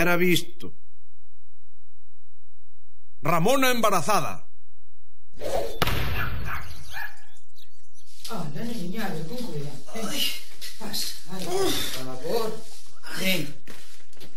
Quera visto. Ramona embarazada. Hola, niña, con cuidado. Pasa, ay, por favor. Ven.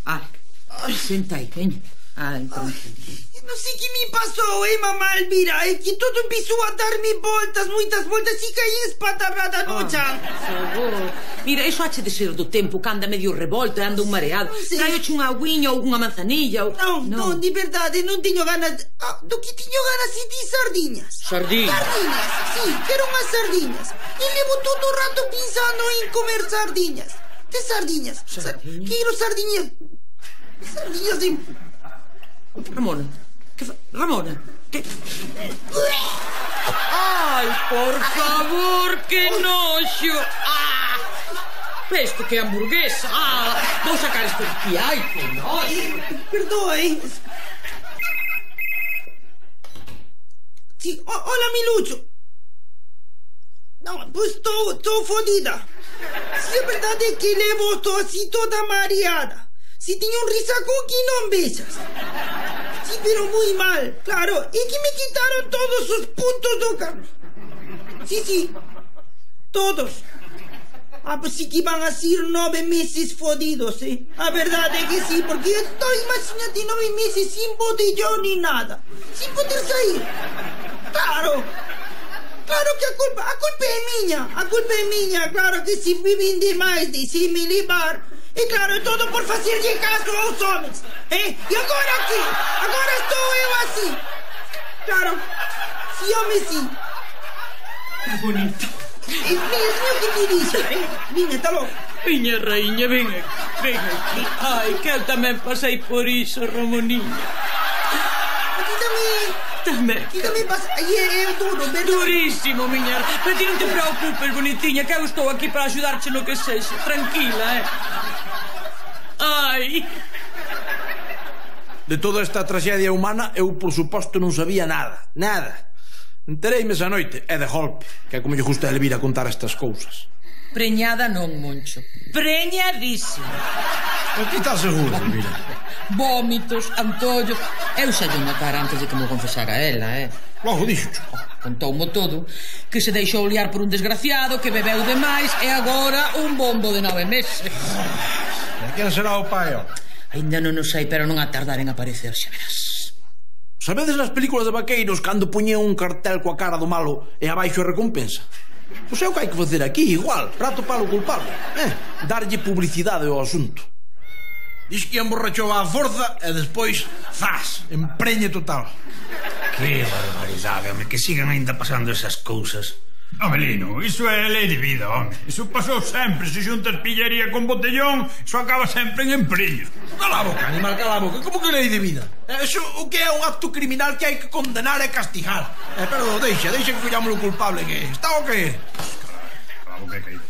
Ai, senta aí, ven. Ai, tranquilo. Non sei que me pasou, mamá Elvira. É que todo empezou a darme voltas, moitas voltas, e caí espatarrada no chan. Por favor. Mira, iso hache de ser do tempo que anda medio revolto e anda un mareado. Traioche unha agüiña ou unha manzanilla ou... Non, de verdade, non teño ganas... do que teño ganas é de sardiñas. Sardiñas? Sardiñas, sí, quero unhas sardiñas. E levo todo o rato pensando en comer sardiñas. Que sardiñas? Quero sardiñas. Sardiñas de... Ramona, Ramona, que... Ai, por favor, que noxo. Isto que é hamburguesa. Vou sacar isto aquí. Ai, que noxo. Perdoe. Sí, hola, Milucho. Non, pois estou fodida. Si é verdade que levo, estou así toda mareada. Si teño un risacón que non vexas. Sí, pero moi mal, claro. É que me quitaron todos os puntos do carro. Sí, todos. Pues sí que van a ser 9 meses fodidos, A verdade é que sí, porque estou, imagínate, 9 meses sin botellón ni nada. Sin poder sair. Claro que a culpa é miña. A culpa é miña, claro que si viven demais, deixei-me levar. E claro, todo por facerlle caso aos homens. E agora aquí? Agora estou eu así. Claro, si home si. Que bonito. Mesmo que te dixo, Viña, está logo. Viña, raíña, ven aquí. Ai, que eu tamén pasei por iso, Ramoninha. Aquí tamén pasa. É duro, verdade? Durísimo, miña. Pero ti non te preocupes, bonitinha, que eu estou aquí para axudarche no que sexa. Tranquila, Ai. De toda esta traxedia humana, eu, por suposto, non sabía nada. Entereime esa noite, e de golpe, que é como lle gusta a Elvira contar estas cousas. Preñada non, Moncho. Preñadísima. Pero ti estás seguro, Elvira? Vómitos, antollos... Eu xa lle notara antes de que me confesara ela, Logo dixo. Contoumo todo, que se deixou liar por un desgraciado, que bebeu demais, e agora un bombo de 9 meses. E quen será o pai, Ainda non o sei, pero non a tardar en aparecer, xa verás. Sabedes nas películas de vaqueiros cando poñen un cartel coa cara do malo e abaixo a recompensa? Pois é o que hai que facer aquí, igual, para atopar o culpable. Darlle publicidade ao asunto. Diz que emborrachou á forza e despois, zas, empreñe total. Que barbaridade, home, que sigan ainda pasando esas cousas. Home, Lino, iso é lei de vida, home. Iso pasou sempre. Se xuntas pillaría con botellón, iso acaba sempre en empreño. Cala a boca, animal, cala a boca. Como que lei de vida? Iso o que é un acto criminal que hai que condenar e castigar. Pero deixa que collamos o culpable que está o que é. Cala a boca, caído.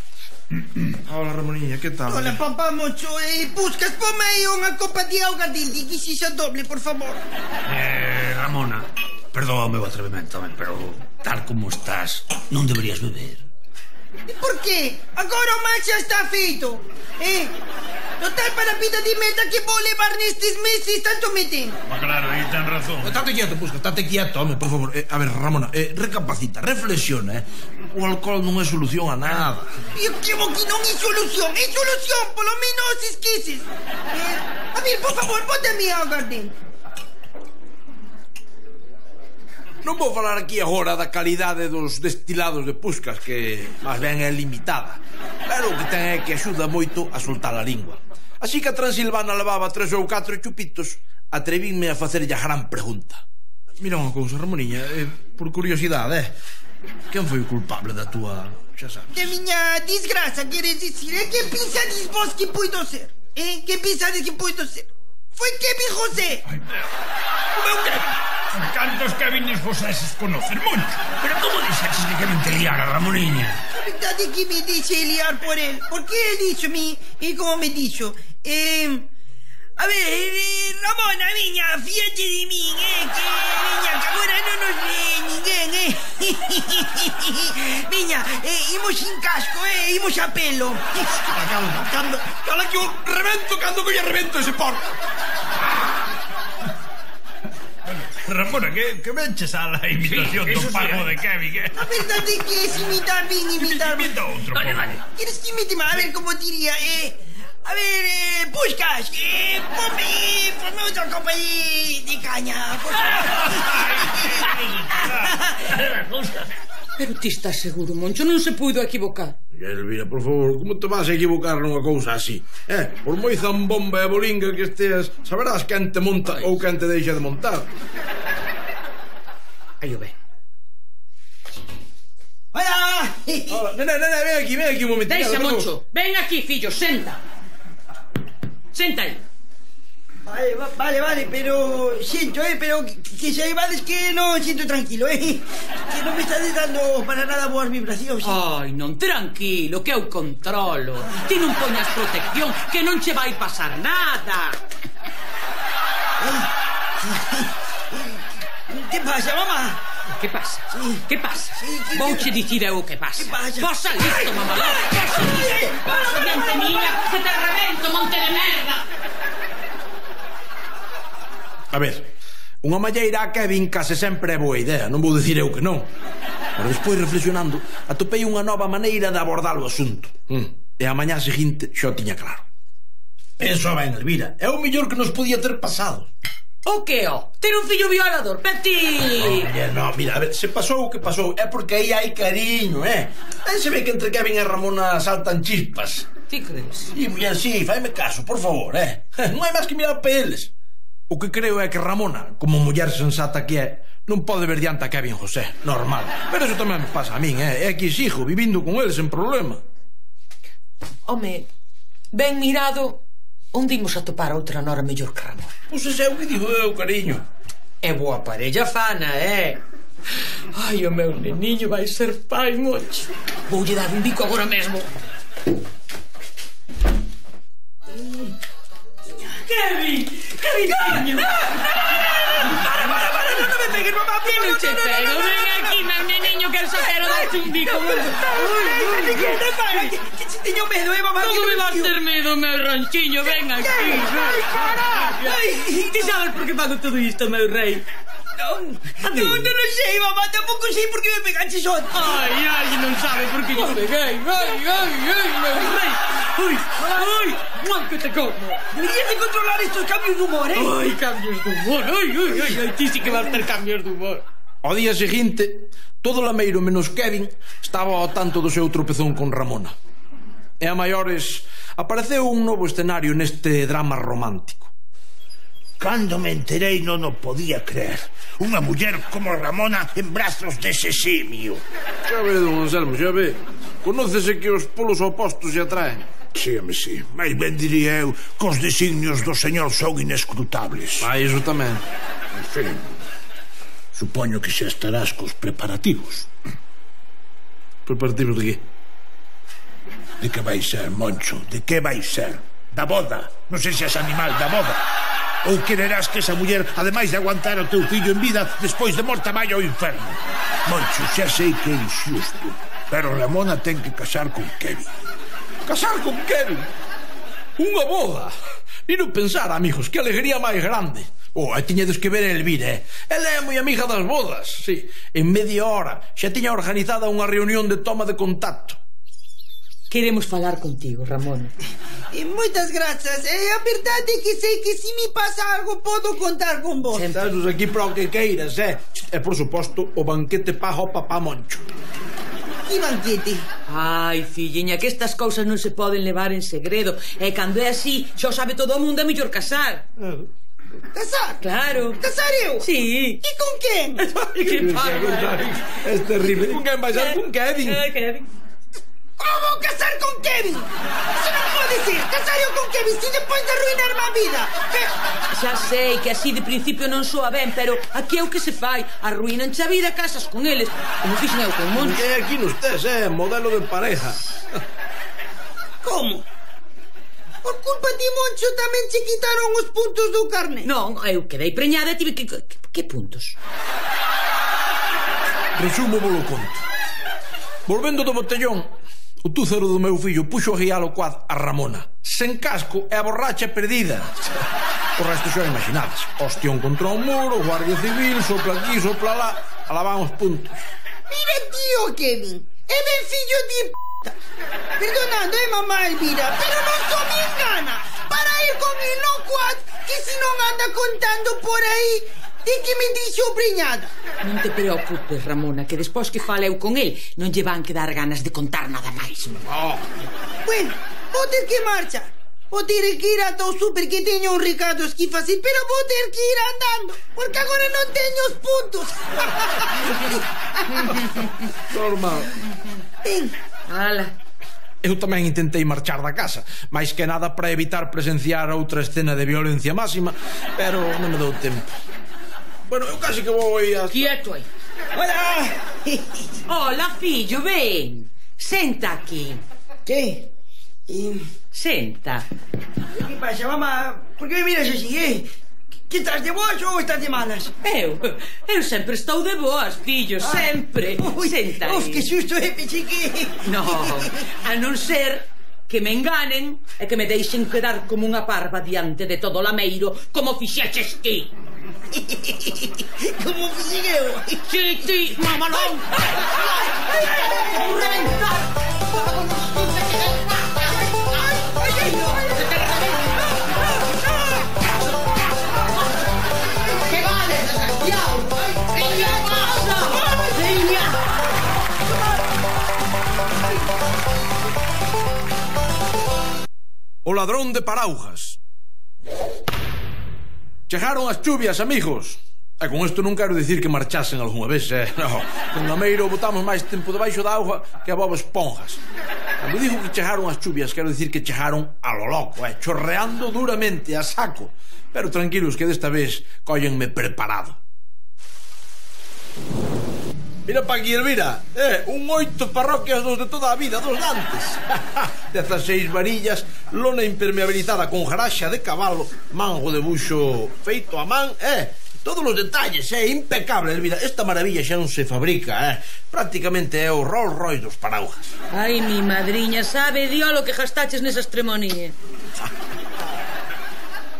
Hola, Ramoninha, que tal? Hola, papá Moncho. Buscas, ponme aí unha copa de auga dildi, que xixa doble, por favor. Ramona, perdoa o meu atrevimento, pero tal como estás, non deberías beber. E por qué? Agora o mal xa está feito. Total, para a vida de merda que vou levar nestes meses, tanto me ten. Claro, aí ten razón. Estate quieto, Pusca, estate quieto, home, por favor. A ver, Ramona, recapacita, reflexiona, O alcohol non é solución a nada. Eu creo que non é solución, polo menos esqueces. A ver, por favor, bótame auga dentro. Non vou falar aquí agora da calidade dos destilados de Puscas, que máis ben é limitada. Pero o que ten é que axuda moito a soltar a lingua. Así que a Transilvana levaba 3 ou 4 chupitos, atrevínme a facerlle a gran pregunta. Mira unha cousa, Ramoniña, por curiosidade, quen foi o culpable da túa... xa sabes? De miña desgraza, queres dicir? Que pensades vos que puido ser? Que pensades que puido ser? Foi Kevin José. O meu Kevin? Cantos Kevines voseses conocer, Moncho? Pero como dixeches que Kevin te liara, Ramoniña? A verdade é que me deixei liar por él, porque él díxome, e como me dixo, a ver, Ramona, miña, fíate de min, que miña, que agora non nos ve ninguén, Viña, imos sin casco, imos a pelo. Cala que eu revento cando que lle revento ese porco. Ramona, que venches a la imitación do pago de Kevin, A verdade é que es imitar, vin imitar. Imita outro, Vale. ¿Quieres que imite más? A ver, ¿cómo diría? A ver, Puskás, ponme otra copa de caña, por favor. Pero ti estás seguro, Moncho, non se puido equivocar. Elvira, por favor, como te vas a equivocar nunha cousa así? Por moi zambomba e bolinga que esteas, saberás quen te monta ou quen te deixa de montar. Aí o ven. ¡Hola! Hola, nene, ven aquí un momentito. Deixa, Moncho, ven aquí, fillo, senta. Senta aí. Vale, pero siento, pero que saibades que non siento tranquilo, que non me estades dando para nada boas vibracións. Ai, non, tranquilo, que eu controlo. Ti non poñas protección, que non che vai pasar nada. Que pasa, mamá? Que pasa? Que pasa? Sí, Vouche dicir eu o que pasa. Que pasa? Posa listo, mamalón. Posa, diante miña, que te revento, monte de merda. A ver, unha malleira a Kevin case sempre é boa idea, non vou dicir eu que non. Pero despois, reflexionando, atopei unha nova maneira de abordar o asunto. E a mañá seguinte xa o tiña claro. Penso ben, Elvira, é o mellor que nos podía ter pasado. O que, ó? Ter un fillo violador, Peti! No, mira, a ver, se pasou o que pasou é porque aí hai cariño, Ben se ve que entre Kevin e Ramona saltan chispas. Ti crees? Sí, muller, sí, faime caso, por favor, Non hai máis que mirar para eles. O que creo é que Ramona, como muller sensata que é, non pode ver diante a Kevin José, normal. Pero eso tamén me pasa a min, É que exijo, vivindo con eles sen problema. Home, ben mirado, onde imos a topar a outra nora mellor que Ramón? Pois ese é o que digo eu, cariño. É boa parella fana, Ai, o meu neniño vai ser pai, Moncho. Voulle dar un bico agora mesmo. Kevin, niño. Para, no me pegues, mamá. Que non che pego, ven aquí, meu neniño, que só quero darte un bico. Que se teño medo, mamá. Como me vas ter medo, meu ranchiño, ven aquí. Ti sabes por que fago todo isto, meu rei? Non sei, mamá, tampouco sei por que me pegaches ontem. Ai, non sabe por que yo peguei. Ai, meu rei. Ai, que te como. Deberías de controlar estos cambios de humor, Ai, cambios de humor. Ai, ti sí que vas ter cambios de humor. Ao día seguinte, todo lameiro menos Kevin estaba ao tanto do seu tropezón con Ramona. E a maiores apareceu un novo escenario neste drama romántico. Cando me enterei non o podía creer. Unha muller como Ramona en brazos dese simio. Xa ve, don Anselmo, xa ve. Conócese que os polos opostos se atraen. Sí, mais ben diría eu que os designios do señor son inescrutables. Iso tamén. En fin, supoño que xa estarás cos preparativos. Preparativos de qué? De que vai ser, Moncho? De que vai ser? Da boda. Non sei se és animal da boda. Ou quererás que esa muller, ademais de aguantar o teu fillo en vida, despois de morta vai ao inferno. Moncho, xa sei que é injusto, pero Ramona ten que casar con Kevin. Casar con Kevin? Unha boda? E non pensar, amigos, que alegría máis grande. Tiñedes que ver a Elvira, Ela é moi amiga das bodas, sí. En media hora xa tiña organizada unha reunión de toma de contacto. Queremos falar contigo, Ramón. Moitas grazas. A verdade é que sei que se me pasa algo podo contar con vos. Estás aquí para o que queiras, E por suposto, o banquete paga o papá Moncho. Que banquete? Ai, filliña, que estas cousas non se poden levar en segredo. E cando é así, xa o sabe todo o mundo, é mellor casar. Casar? Claro. Casar eu? Sí. E con quen? Que parva. É terrible. Con quen vai ser? Con Kevin. Kevin. Como casar con Kevin? Se non pode ser, casar eu con Kevin se depois de arruinarme a vida. Xa sei que así de principio non soa ben, pero aquí é o que se fai. Arruinanche a vida, casas con eles, como fixen eu con Moncho. Que aquí nos tes, modelo de pareja. Como? Por culpa de Moncho tamén che quitaron os puntos do carné. Non, eu quedei preñada e tive que... Que puntos? Resumo volo conto. Volvendo do botellón, o túzaro do meu fillo puxo a guiar o quad a Ramona, sen casco e a borracha perdida. O resto xa imaginades. Hostión contra un muro, guardia civil, sopla aquí, sopla lá, alaban os puntos. Mira, tío Kevin, é ben fillo de p***. Perdonando, mamá Elvira, pero non só me engana para ir con el no quad, que si non anda contando por aí de que me dixo preñada. Non te preocupes, Ramona, que despois que faleu con el non lle van quedar ganas de contar nada máis. Bueno, vou ter que marchar. Vou ter que ir ata o súper que teño un recados que facer, pero vou ter que ir andando, porque agora non teño os puntos. Normal. Ven. Ala. Eu tamén intentei marchar da casa, máis que nada para evitar presenciar outra escena de violencia máxima, pero non me dou tempo. Bueno, eu casi que vou aí hasta... Quieto aí. Hola. Hola, fillo, ven. Senta aquí. ¿Qué? Senta. ¿Qué pasa, mamá? ¿Por qué me miras así, Que estás de boas ou estás de malas? Eu sempre estou de boas, fillo, sempre. Senta aí. Que susto, pensei que... No, a non ser que me enganen e que me deixen quedar como unha parva diante de todo o lameiro, como fixeches ti. Como fixen eu? Sí, ti, mamalón. Reventar. Que vale, desgraciado. Veña, pasa. Veña. O ladrón de paraugas. Chegaron as chuvias, amigos. E con isto non quero dicir que marchasen algunha vez, no. Con Lameiro botamos máis tempo debaixo da auga que a Bob Esponjas. Cando digo que chegaron as chuvias, quero dicir que chegaron a lo loco, chorreando duramente, a saco. Pero tranquilos que desta vez cóllenme preparado. Mira pa aquí, Elvira, un 8 parroquias dos de toda a vida, dos dantes. 16 varillas, lona impermeabilizada con jaraxa de cabalo, mango de buxo feito a man, todos os detalles, impecable, Elvira. Esta maravilla xa non se fabrica, prácticamente é o Rolls Royce dos paraugas. Ai, mi madriña, sabe Dios lo que gastaches nesa estremonía.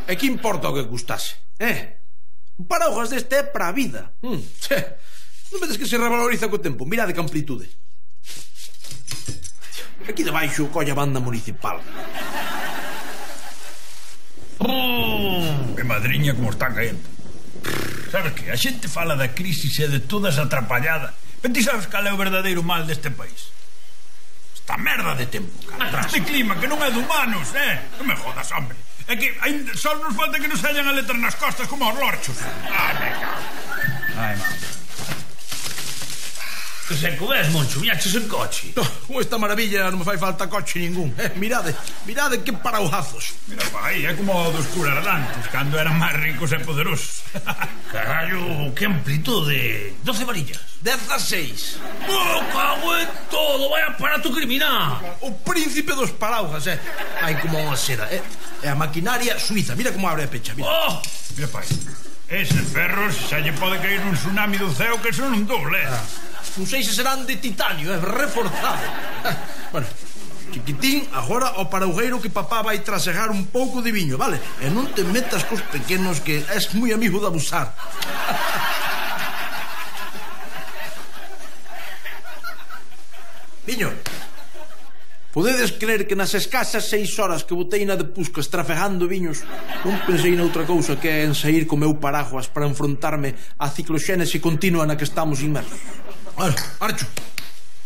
E que importa o que custase, Un paraugas deste é para a vida. Non vedes que se revaloriza co tempo? Mirade que amplitude. Aquí debaixo colla a banda municipal. Que madriña como está caendo. Sabes que a xente fala da crisis e de todas atrapallada. Pero ti sabes cal é o verdadeiro mal deste país? Esta merda de tempo, este clima que non é de humanos, Non me jodas, hombre. É que só nos falta que nos hallan a letras nas costas como aos lorchos. Ai, me cago. Ai, mamá. Que seco ves, Moncho, viaches en coche. Con esta maravilla non me fai falta coche ningún. Mirade que paraujazos. Mira pa aí, é como o dos curas dantes, cando eran máis ricos e poderosos. Carallo, que amplitude. 12 varillas. 16. Oh, cago en todo, vai aparato criminal. O príncipe dos paraugas, hai como unha seda, é a maquinaria suiza. Mira como abre a pecha, mira. Oh, mira pa aí. Eses ferros xa lle pode caer un tsunami do ceo que son un doble, Non sei se serán de titanio, reforzado. Bueno, chiquitín, agora o paraugueiro que papá vai trasegar un pouco de viño, vale? E non te metas cos pequenos que és moi amigo de abusar. Viño, podedes creer que nas escasas 6 horas que botei na de Puscas trafegando viños non pensei noutra cousa que en sair co meu paraguas para enfrontarme á cicloxénese continua na que estamos inmersos. Bueno, Archo.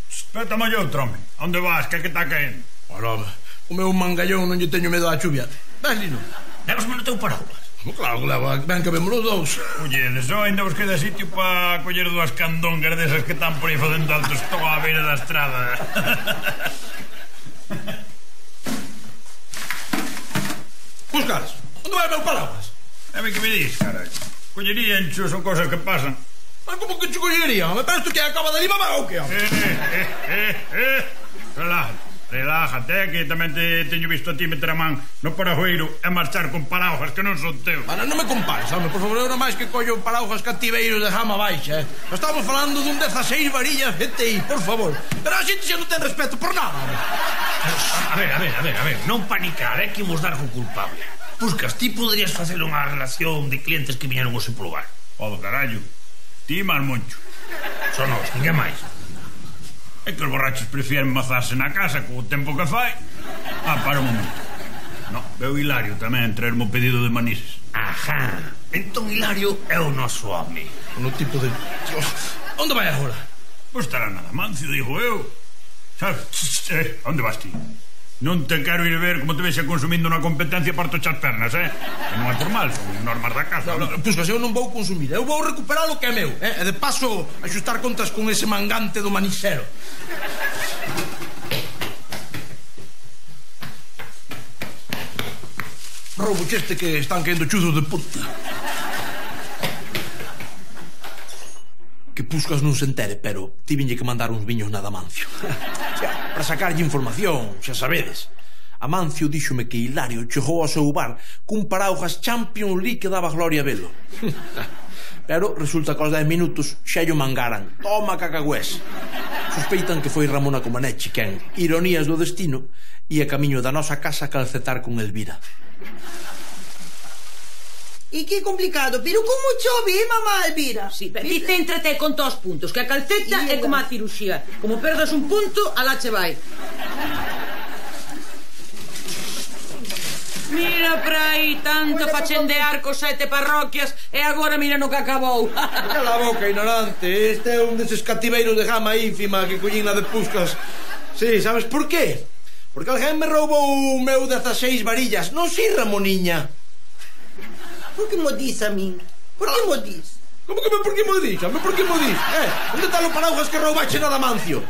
Espeta maior, trome. Onde vas, que está caendo? Bueno, o meu mangallón non lle teño medo á chuvia. Ves, Lino? Levasme no teu paraguas. Claro que leva, ven que vemos os dous. Oye, de só ainda vos queda sitio para coller dúas candongas desas que están por aí facendo alto estou á beira da estrada. Puscas, onde vai o meu paraguas? Dame que me dis, carai. Collerían, son cosas que pasan. Mas como que te collería? Me parece que acaba de lima ou que? Relaja. Relájate, que tamén te teño visto a ti meter a man no paragueiro e marchar con paraguas que non son teus. Bueno, non me compares, home, por favor, eu non máis que collo paraguas cativeiros de jama baixa, Estamos falando dun 16 varillas GTI, por favor. Pero a xente xa non ten respeto por nada, home. A ver, non panicar, que imos dar co culpable. Puscas, ti poderías facer unha relación de clientes que viñeron o seu lugar. O do carallo, ti mal Moncho. Son nós, ninguén máis. É que os borrachos prefieren mazarse na casa co tempo que fai. Para un momento. No, veo Hilario tamén traerme o pedido de manises. Ajá, entón Hilario é o noso home. No tipo de... Onde vai agora? Pois estará nada mancio, digo eu. Sabes? Onde vas ti? Non te quero ir ver como te vexe consumindo unha competencia parto chas pernas, Que non é por mal, son normas da casa. Puscas, eu non vou consumir, eu vou recuperar o que é meu, E de paso, axustar contas con ese mangante do manisero. Roubo este que están caendo chudos de puta. Que Puscas non se entere, pero tivenlle que mandar uns viños nada Amancio. Xa, para sacarlle información, xa sabedes. Amancio díxome que Hilario chegou ao seu bar cun paraugas Champions League que daba gloria velo. Pero resulta que aos 10 minutos xa lle mangaran. Toma cacagüés. Sospeitan que foi Ramona Comaneci quen, ironías do destino, e a camiño da nosa casa a calcetar con Elvira. E que complicado, pero como chove, mamá Elvira? Sí, pero ti céntrate con todos os puntos, que a calceta é como a cirurxía. Como perdas un punto, alá che vai. Mira para aí, tanto fachendear cos 7 parroquias e agora mira no que acabou. Cala a boca, ignorante. Este é un deses cativeiros de gama ínfima que collín na de Puscas. Sí, sabes por qué? Porque alguén me roubou o meu 16 varillas. Non si, Ramoniña? Por que mo dis a min? Por que mo dis? Como que por que mo dis? Por que mo dis? Onde está o paraugas que roubache na Damancio?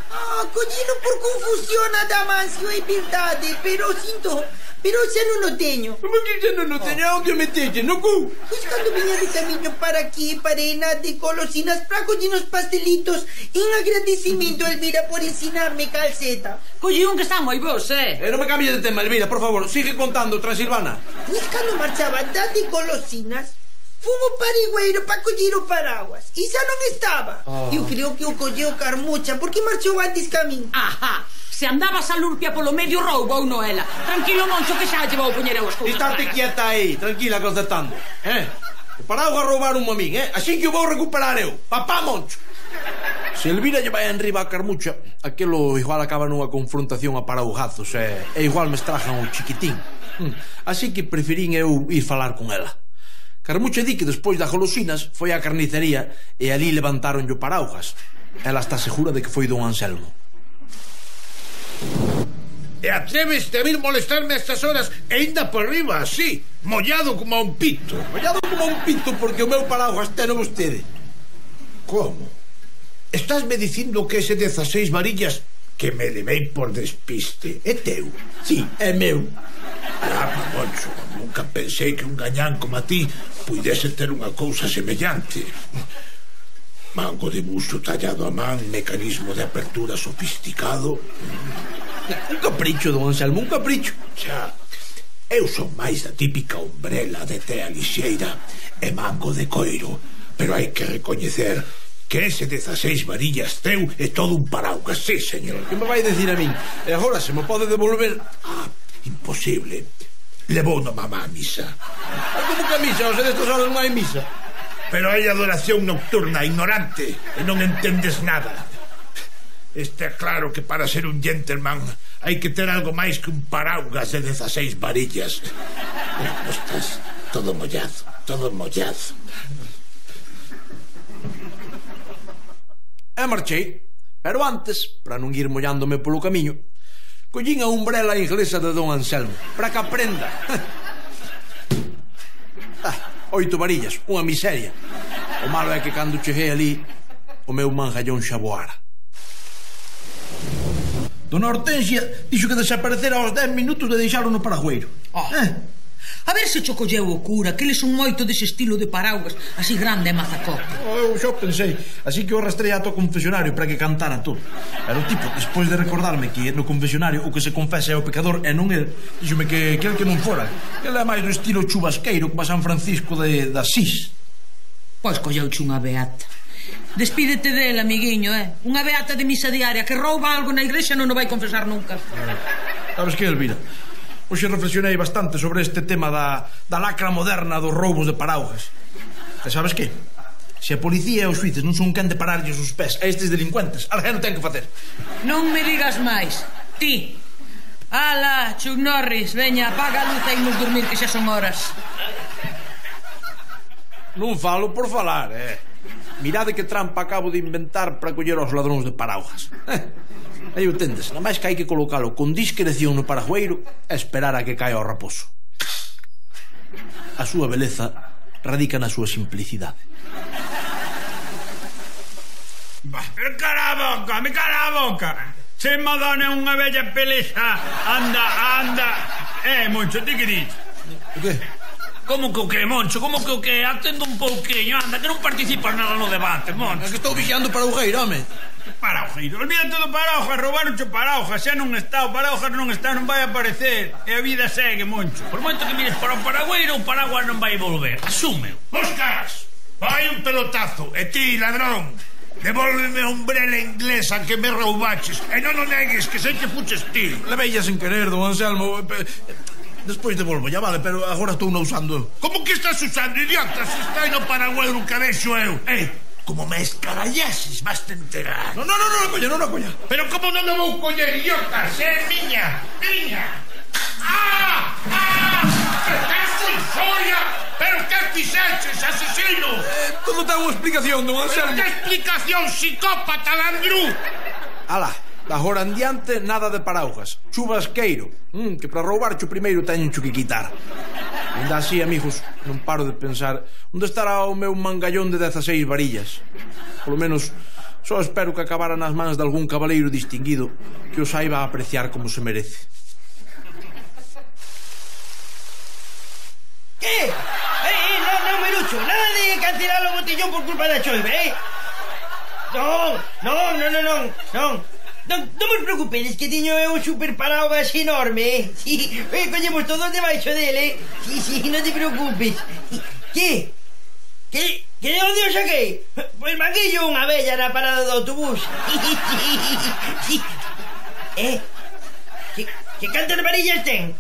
Collino por confusión a Damancio, é verdade, pero sinto... Pero xa non o teño. Como que xa non o teño? Onde o meteste? No cu? Pois cando viña de camiño para aquí, parei de golosinas para coller uns pastelitos en agradecimiento a Elvira por ensinarme calceta. Colle un que está moi vos, Non me cambies de tema, Elvira, por favor. Sigue contando, Transilvana. Pois cando marchaba de golosinas, fun o parigüeiro para coller o paraguas e xa non estaba. Eu creo que o colleu Carmucha porque marchou antes que a min. Ajá. Se andabas a lurpia polo medio roubou Noela. Tranquilo, Moncho, que xa lle vou poñer eu as cousas. Estate quieta aí, tranquila, concertando. O paraguas roubaron a min, Así que o vou recuperar eu. Papá, Moncho. Se Elvira lle vai enriba a Carmucha, aquelo igual acaba nunha confrontación a paraugazos, e igual me estrajan o chiquitín. Así que preferín eu ir falar con ela. Carmucha di que despois das golosinas foi á carnicería e ali levantaronlle o paraugas. Ela está segura de que foi don Anselmo. E atreves a vir molestarme a estas horas e ainda por riba, así, mollado como un pito. Mollado como un pito porque o meu paraguas teno vostede. Como? Estás me dicindo que ese 16 varillas que me levei por despiste é teu? Sí, é meu. Moncho, nunca pensei que un gañán como a ti puidese ter unha cousa semellante. Mango de buxo tallado a man, mecanismo de apertura sofisticado. Un capricho, don Anselmo, un capricho. Xa, eu son máis da típica ombrela de tea lixeira e mango de coiro, pero hai que recoñecer que ese 16 varillas teu é todo un paraugas, sí, señor. Que me vai decir a min? E agora se me pode devolver? Imposible. Levou no mamá a misa. Como que a misa? O sea, destas horas non hai misa. Pero hai adoración nocturna, ignorante, e non entendes nada. Está claro que para ser un gentleman hai que ter algo máis que un paraugas de 16 varillas. Estás todo mollado, todo mollado. E marchei, pero antes, para non ir mollándome polo camiño, collín a umbrela inglesa de don Anselmo, para que aprenda. 8 varillas, unha miseria. O malo é que cando cheguei ali, o meu manjallón xa voara. Dona Hortensia dixo que desaparecera aos 10 minutos de deixalo no paragueiro. A ver se cho colleu o cura, que eles son moito dese estilo de paraugas, así grande e mazacote. Eu xa pensei, así que o rastrei ato confesionario para que cantara todo. Pero o tipo, despois de recordarme que no confesionario o que se confesa é o pecador e non el, díxome que el que non fora, que ele é máis do estilo chubasqueiro como a San Francisco de Asís. Pois colleuche unha beata. Despídete dele, amiguiño, Unha beata de misa diaria que rouba algo na igrexa non o vai confesar nunca. Sabes que, Elvira? Hoxe reflexionei bastante sobre este tema da lacra moderna dos roubos de paraugas. E sabes que? Se a policía e os xuíces non son quen de pararlles os pés a estes delincuentes, alguén o ten que facer. Non me digas máis. Ti. Ala, Chuck Norris, veña, apaga a luz e imos dormir que xa son horas. Non falo por falar, Mirade que trampa acabo de inventar para coller aos ladróns de paraugas. Aí o tendes, nada máis que hai que colocalo con discreción no parajueiro e esperar a que caia o raposo. A súa beleza radica na súa simplicidade. Me cara a boca. Se Madonna é unha bella peleza. Anda. Moncho, ti que dis? O que? Como que o que, Moncho? Como que o que? Atendo un pouquinho, anda, que non participas nada no debate, Moncho. É que estou vigiando para o parajueiro, home. Parajueiro, olvídate do paraguas, roubaronche o paraguas, xa non está, o paraguas non está, non vai aparecer, e a vida segue, Moncho. Por moito que mires para o paragueiro, o paraguas non vai volver, asúmeo. Moscas, vai un pelotazo, e ti, ladrón, devólveme a umbrela inglesa que me roubaches, e non o negues, que sei que fuches ti. Leveilla sen querer, don Anselmo. Despois devolvo, ya vale, pero agora estou non usando. Como que estás usando, idiota? Se está aí no paragueiro que vexo eu. Como me escarallases, vas te enterar. Non a coña. Pero como non o vou coller, idiota? Se é miña. Estás en soria. Pero que fixeches, asesino? Todo ten unha explicación, don Anselmo. Que explicación, psicópata, landrú? Ala, da agora en diante nada de paraugas. Chubasqueiro, que para roubarcho primeiro teñencho que quitar. Ainda así, amigos, non paro de pensar onde estará o meu mangallón de 16 varillas. Polo menos, só espero que acabara nas mans de algún cabaleiro distinguido que o saiba apreciar como se merece. ¿Qué? No, Melucho, nada de cancelar o botellón por culpa da choiva, Non vos preocupedes que teño eu un super paraugas enorme, Si, collemos todos debaixo dele, Si, non te preocupes. Que onde o saquei? Pois manguillo unha vella na parada do autobús. Que cantas varillas ten?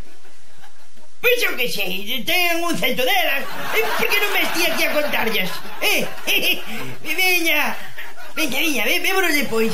Pois eu que sei, ten un cento delas. Por que non me estii aquí a contarllas? Veña, vémonos depois,